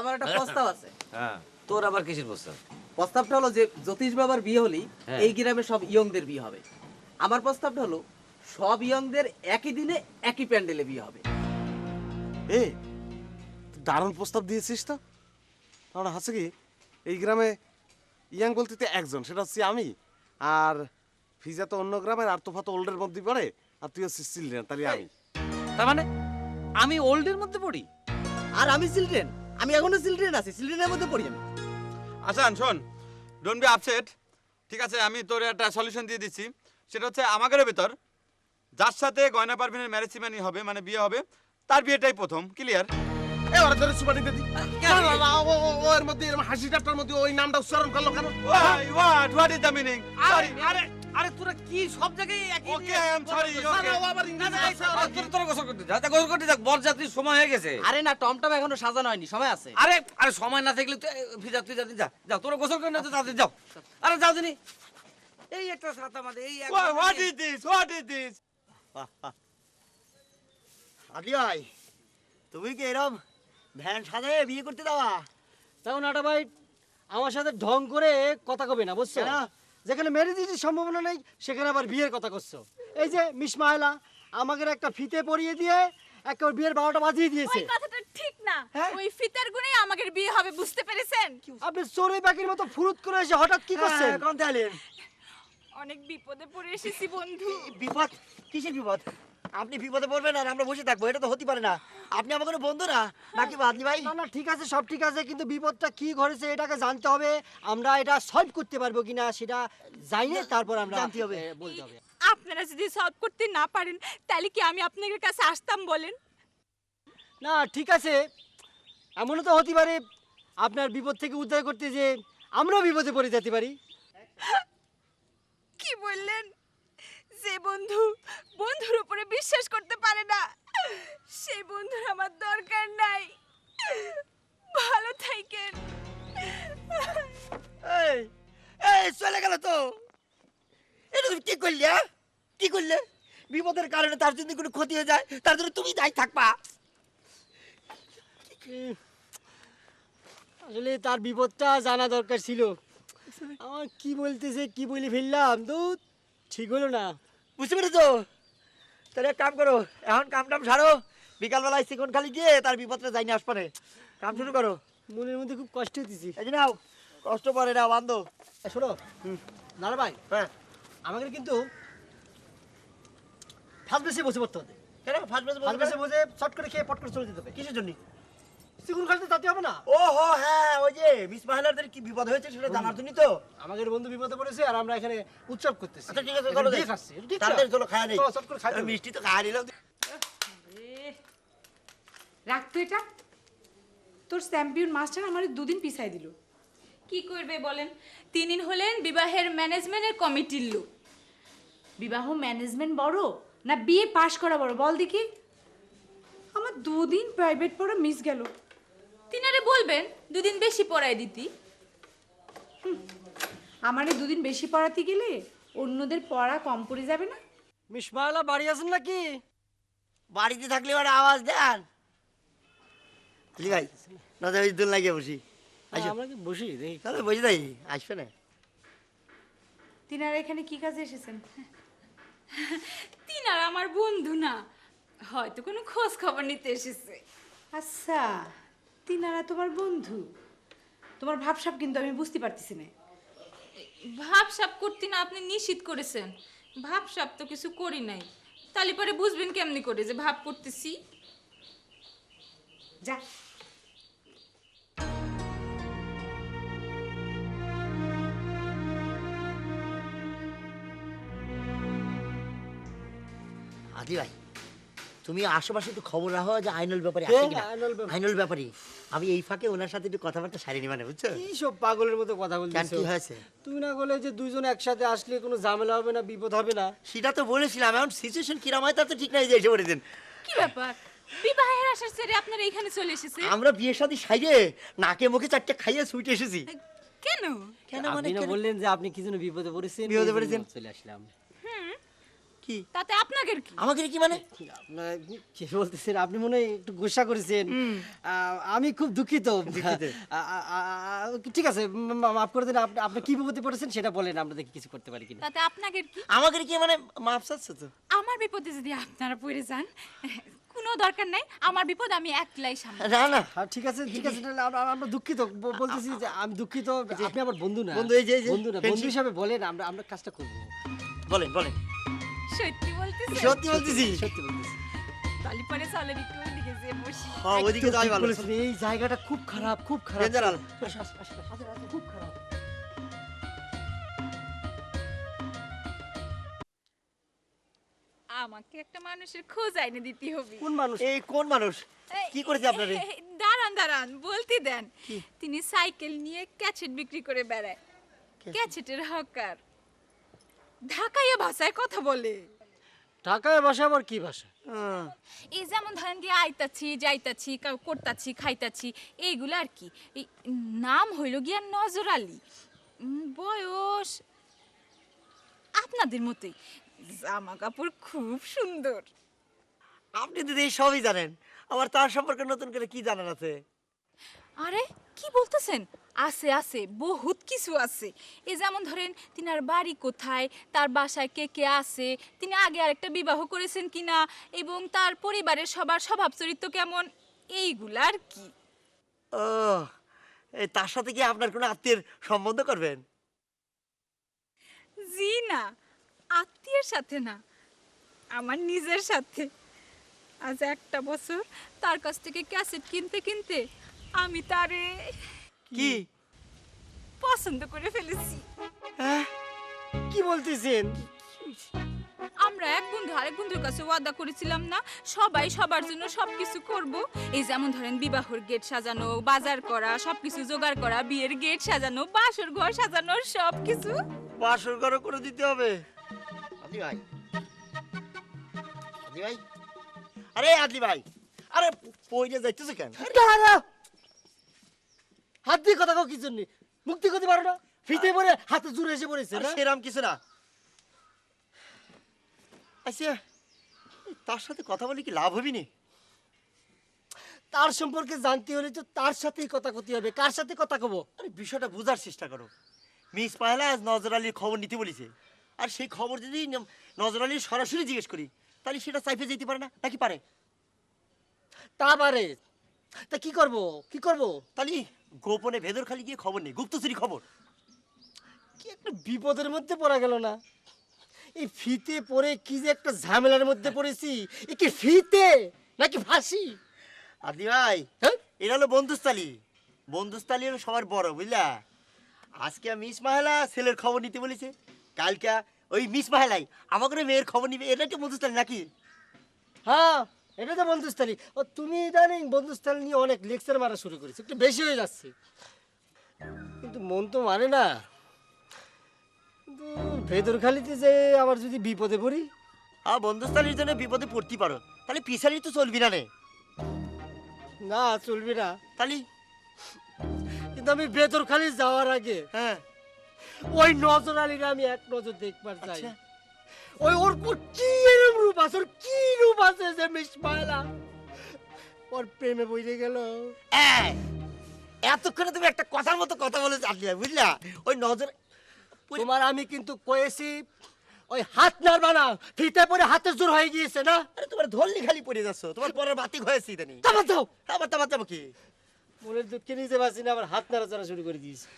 আমার একটা প্রস্তাব আছে। হ্যাঁ, তোর আবার কিসের প্রস্তাব? প্রস্তাবটা হলো যে জ্যোতিষ বাবার বিয়ে হলেই এই গ্রামে সব ইয়ংদের বিয়ে হবে। আমার প্রস্তাবটা হলো সব ইয়ংদের একই দিনে একই প্যান্ডেলে বিয়ে হবে। এ দারুণ প্রস্তাব দিয়েছিস তো। কারণ আছে কি, এই গ্রামে ইয়াং বলতে তো একজন, সেটা হচ্ছে আমি। আর ফিজা তো অন্য গ্রামের, আর তোফা তো ওল্ডের মধ্যে পড়ে, আর তুই হচ্ছিস চিলড্রেন, তাহলে আমি। তার মানে আমি ওল্ডের মধ্যে পড়ি? আর আমি চিলড্রেন, আমি এখনো চিলড্রেন আছি, চিলড্রেনের মধ্যে পড়ি আমি। আসান শোন, ডোন্ট বি আপসেট। ঠিক আছে, আমি তোর একটা সলিউশন দিয়ে দিচ্ছি। সেটা হচ্ছে আমাদের ভেতর যার সাথে গয়না পারভিনের ম্যারেজ সিমানি হবে, মানে বিয়ে হবে, তার বিয়েটাই প্রথম। ক্লিয়ার? এ ওরা ধরে সুপারি দিদি ওর মধ্যে এরকম হাসি ঠাট্টার মধ্যে ওই নামটা উচ্চারণ করলো কেন? What is the meaning? Sorry. আরে আরে তোরা কি সব জায়গায় একই? ওকে, আই এম সরি। ওকে, আবার ইংরেজি তোরা গোসল করতে যা, গোসল করতে যা, বরযাত্রীর সময় হয়ে গেছে। আরে না, টমটম এখনো সাজানো হয়নি, সময় আছে। আরে আরে সময় না থাকলে ফিজা তুই যা, যা তোরা গোসল করে না তো তাড়াতাড়ি যাও। আরে যাও দিনি, এই একটা সাত আমাদের এই what is this? What is this? আদি ভাই, তুমি কি এরম ভ্যান সাজায় বিয়ে করতে দেওয়া? তাও নাটা ভাই আমার সাথে ঢং করে কথা কবে না, বুঝছো? কেন? যেখানে ম্যারেজের সম্ভাবনা নেই সেখানে আবার বিয়ের কথা করছো। এই যে মিস মাহেলা আমাকে একটা ফিতে পরিয়ে দিয়ে একবার বিয়ের 12টা বাজিয়ে দিয়েছে। ওই কথাটা ঠিক না। হ্যাঁ? ওই ফিতার গুণেই আমাদের বিয়ে হবে, বুঝতে পেরেছেন? আপনি চড়ুই পাখির মতো ফুরুত করে এসে হঠাৎ কি করছেন? কোন তাহলে অনেক বিপদে পড়ে এসেছি বন্ধু। বিপদ? কিসের বিপদ? আপনি বিপদে পড়বেন আর আমরা বসে থাকবো, এটা তো হতে পারে না। আপনি আমার কোনো বন্ধু না নাকি বাদলি ভাই? না না ঠিক আছে, সব ঠিক আছে, কিন্তু বিপদটা কি ঘটেছে এটাকে জানতে হবে। আমরা এটা সলভ করতে পারবো কিনা সেটা জানিয়ে তারপর আমরা জানতে হবে। বলতে হবে। আপনারা যদি সলভ করতে না পারেন তাহলে কি আমি আপনাদের কাছে আসতাম বলেন? না ঠিক আছে, এমনও তো হতে পারে আপনার বিপদ থেকে উদ্ধার করতে যে আমরাও বিপদে পড়ে যেতে পারি। কি বললেন? যে বন্ধু বন্ধুর উপরে বিশ্বাস করতে পারে না, সেই বন্ধুর আমার দরকার নাই। ভালো থাকেন। এই এই চলে গেল তো। এটা তুমি কি করলে? কি করলে? বিপদের কারণে তার যদি কোনো ক্ষতি হয়ে যায় তার জন্য তুমি দায়ী থাকবা। আসলে তার বিপদটা জানা দরকার ছিল। আমার কি বলতেছে কি বলে ফেললাম তো, ঠিক হলো না। বুঝতে পেরেছো? তাহলে এক কাম করো, এখন কাম টাম সারো, বিকালবেলায় চিকন খালি গিয়ে তার বিপদটা যাই না আসপারে। কাম শুরু করো। মনের মধ্যে খুব কষ্ট হতেছি। এই যে নাও, কষ্ট পরে না বান্ধব। শোনো নানা ভাই, হ্যাঁ, আমাদের কিন্তু ফার্স্ট বেসে বসে পড়তে হবে। কেন ফার্স্ট ফার্স্ট বেসে বসে চট করে খেয়ে পট করে চলে যেতে হবে। কিসের জন্য? চিকুন খালতে তাতে হবে না। ও হো, হ্যাঁ, ওই যে মিস মাহিলাদের কি বিপদ হয়েছে সেটা জানার জন্যই তো। আমাদের বন্ধু বিপদে পড়েছে আর আমরা এখানে উৎসব করতেছি। আচ্ছা ঠিক আছে, চলো দিয়ে খাচ্ছি, এটা ঠিক না? তাড়াতাড়ি চলো, খায়া নেই। চলো, চট করে খাই নেবো। মিষ্টি তো খায়া নিলাম। রাখতো এটা, তোর চ্যাম্পিয়ন মাস্টার আমার 2 দিন পিছাই দিল। কি করবে বলেন? তিনি হলেন বিবাহের ম্যানেজমেন্টের কমিটির লোক। বিবাহ ম্যানেজমেন্ট বড় না বিয়ে পাশ করা বড় বল দেখি? আমার 2 দিন প্রাইভেট পড়া মিস গেল। তিনারে বলবেন 2 দিন বেশি পড়ায় দিতি। আমারে 2 দিন বেশি পড়াতে গেলে অন্যদের পড়া কম পড়ে যাবে না? মিস মাহেলা বাড়ি আছেন নাকি? বাড়িতে থাকলে ওরা আওয়াজ দেন। আলি ভাই, না তো ওই দোল লাগিয়ে বসি। আসো, আমরা কি বসি দেখি। তাহলে বসে যাই, আসবে না? তিনারা এখানে কি কাজে এসেছেন? তিনার আমার বন্ধু না, হয়তো কোনো খোঁজ খবর নিতে এসেছে। আচ্ছা, তিনারা তোমার বন্ধু। তোমার ভাবসাব কিন্তু আমি বুঝতে পারতেছি না। ভাবসাব করতে না আপনি নিষিদ্ধ করেছেন। ভাবসাব তো কিছু করি নাই, তাহলে পরে বুঝবেন কেমনি করে যে ভাব করতেছি। যা আদি ভাই, তুমি আশেপাশে একটু খবর রাখো যে আইনুল ব্যাপারে আছে কিনা। আইনুল ব্যাপারী? আইনুল ব্যাপারে আমি এই ফাঁকে ওনার সাথে একটু কথাবার্তা সারিনি, মানে বুঝছো? কি সব পাগলের মতো কথা কেন, বলতেছো? কি হয়েছে? তুমি না বলে যে দুইজন একসাথে আসলে কোনো ঝামেলা হবে না, বিপদ হবে না? সেটা তো বলেছিলাম, এখন সিচুয়েশন কিরম হয় তার তো ঠিক নাই, যে এসে পড়েছেন। কি ব্যাপার? বিবাহের আশার ছেড়ে আপনারা এখানে চলে এসেছে আমরা বিয়ের সাথে সাইরে নাকে মুখে চারটে খাইয়ে সুইটে এসেছি। কেন? কেন আপনি মানে না কেন? বললেন যে আপনি কি জন্য বিপদে পড়েছেন? বিপদে এই জন্য পড়েছেন? চলে আসলাম। কি কি তাতে আপনাদের কি? আমাকে কি মানে আপনার কি বলতেছেন? আপনি মনে হয় একটু গোসা করেছেন। আমি খুব দুঃখিত। ঠিক আছে, মাফ করে দিন। আপনি কি বিপদে পড়েছেন সেটা বলেন, আমরা দেখি কিছু করতে পারি কিনা। তাতে আপনাদের কি? আমাকে কি মানে মাপ চাচ্ছে তো আমার বিপদে যদি আপনারা পড়ে যান, কোনো দরকার নাই। আমার বিপদ আমি একলাই সামলাই। না না হ্যাঁ, ঠিক আছে ঠিক আছে, তাহলে আমরা দুঃখিত। বলতেছি যে আমি দুঃখিত, আপনি আমার বন্ধু না। বন্ধু, এই যে বন্ধু না, বন্ধু হিসাবে বলেন, আমরা কাজটা করবো। বলেন বলেন সত্যি বলতেছি? সত্যি বলতেছি সত্যি বলতেছি। তাহলে পরে চলেন একটু ওইদিকে যেয়ে বসি। হ্যাঁ ওইদিকে যাই ঠিক ভালো বলেছেন, এই জায়গাটা খুব খারাপ, খুব খারাপ। ডেঞ্জারাল খুব খারাপ। আমাকে একটা মানুষের খোঁজ আইনে দিতে হবে। কোন মানুষ? এই কোন মানুষ কি করেছে আপনারে দাঁড়ান দাঁড়ান, বলতে দেন। তিনি সাইকেল নিয়ে ক্যাচেট বিক্রি করে বেড়ায়। ক্যাচেটের হকার, ঢাকাইয়া ভাষায় কথা বলে। ঢাকায় ভাষা আবার কি ভাষা? এই যেমন ধরেন দিয়ে আইতাছি যাইতাছি করতাছি খাইতাছি এইগুলো আর কি। এই নাম হইল গিয়া নজর আলী। বয়স আপনাদের মতোই, জামা কাপড় খুব সুন্দর। আপনি দিদি এই সবই জানেন, আবার তার সম্পর্কে নতুন করে কি জানার আছে? আরে কি বলতেছেন? আছে আছে, বহুত কিছু আছে। এই যেমন ধরেন তিনার বাড়ি কোথায়, তার বাসায় কে কে আছে, তিনি আগে আরেকটা বিবাহ করেছেন কিনা, এবং তার পরিবারের সবার স্বভাব চরিত্র কেমন, এইগুলা আর কি। ও এই তার সাথে কি আপনার কোনো আত্মীয়ের সম্বন্ধ করবেন? জি না, আত্মীয়ের সাথে না, আমার নিজের সাথে। আজ একটা বছর তার কাছ থেকে ক্যাসেট কিনতে কিনতে আমি তারে কি পছন্দ করে ফেলেছি। হ্যাঁ কি বলতেছেন? আমরা এক বন্ধু আরেক বন্ধুর কাছে ওয়াদা করেছিলাম না সবাই সবার জন্য সবকিছু করব। এই যেমন ধরেন বিবাহর গেট সাজানো, বাজার করা, সবকিছু জোগাড় করা, বিয়ের গেট সাজানো, বাসর ঘর সাজানো, সবকিছু। বাসর ঘর করে দিতে হবে। আদি ভাই, আদি ভাই, আরে আদি ভাই, আরে পয়সা যাইতেছে কেন? দাঁড়া, হাত দিয়ে কথা কও কি জন্য? মুক্তি করতে পারো না? ফিতে পরে হাতে জুড়ে এসে পড়েছে আরে না? সেরাম কিছু না। আচ্ছা তার সাথে কথা বলে কি লাভ হবি নি? তার সম্পর্কে জানতে হলে তো তার সাথেই কথা কইতে হবে। কার সাথে কথা কব? আরে বিষয়টা বোঝার চেষ্টা করো। মিস পাহেলা আজ নজর আলীর খবর নিতে বলেছে, আর সেই খবর যদি নজর আলীর সরাসরি জিজ্ঞেস করি তাহলে সেটা চাইফে যেতে পারে না নাকি পারে? তা পারে। তা কি করব? কি করব? তাহলে গোপনে ভেদর খালি গিয়ে খবর নেই, গুপ্তচুরি খবর। কি একটা বিপদের মধ্যে পড়া গেল না? এই ফিতে পরে কি যে একটা ঝামেলার মধ্যে পড়েছি। এ কি ফিতে নাকি ফাঁসি? আদি ভাই, হ্যাঁ? এটা হলো বন্ধুস্থালি। বন্ধুস্থালি হলো সবার বড়, বুঝলা? আজকে মিস মাহেলা ছেলের খবর নিতে বলেছে, কালকে ওই মিস মাহেলাই আমাকে মেয়ের খবর নিবে। এটা কি বন্ধুস্থালি নাকি? হ্যাঁ, এটা তো বন্ধুস্থালী। ও তুমি ইদানিং বন্ধুস্থাল নিয়ে অনেক লেকচার মারা শুরু করেছে, একটু বেশি হয়ে যাচ্ছে। কিন্তু মন তো মানে না। কিন্তু ভেদরখালিতে যে আবার যদি বিপদে পড়ি। বন্ধুস্থালির জন্য বিপদে পড়তে পারো, তাহলে পিছালি তো চলবি না রে। না, চলবি না। তাহলে কিন্তু আমি ভেদরখালি যাওয়ার আগে হ্যাঁ ওই নজর আলীর আমি এক নজর দেখবার চাই। আচ্ছা। ওই ওর কি এরম রূপ আছে, ওর কি রূপ আছে যে মিস মায়লা ওর প্রেমে বইরে গেল। এতক্ষণে তুমি একটা কথার মতো কথা বলে চাটলি, বুঝলা? ওই নজর তোমার আমি কিন্তু কয়েছি ওই হাত নাড়বা না। ফিতে পরে হাতের জোর হয়ে গিয়েছে না? আরে তোমার ধরলি খালি পড়ে যাচ্ছ, তোমার পরের বাতিক হয়েছে ইদানি। তারপর দাও, আবার যাবো কি? মনের দুঃখে নিজে বাঁচি না, আবার হাত নাড়া চাড়া শুরু করে দিয়েছে।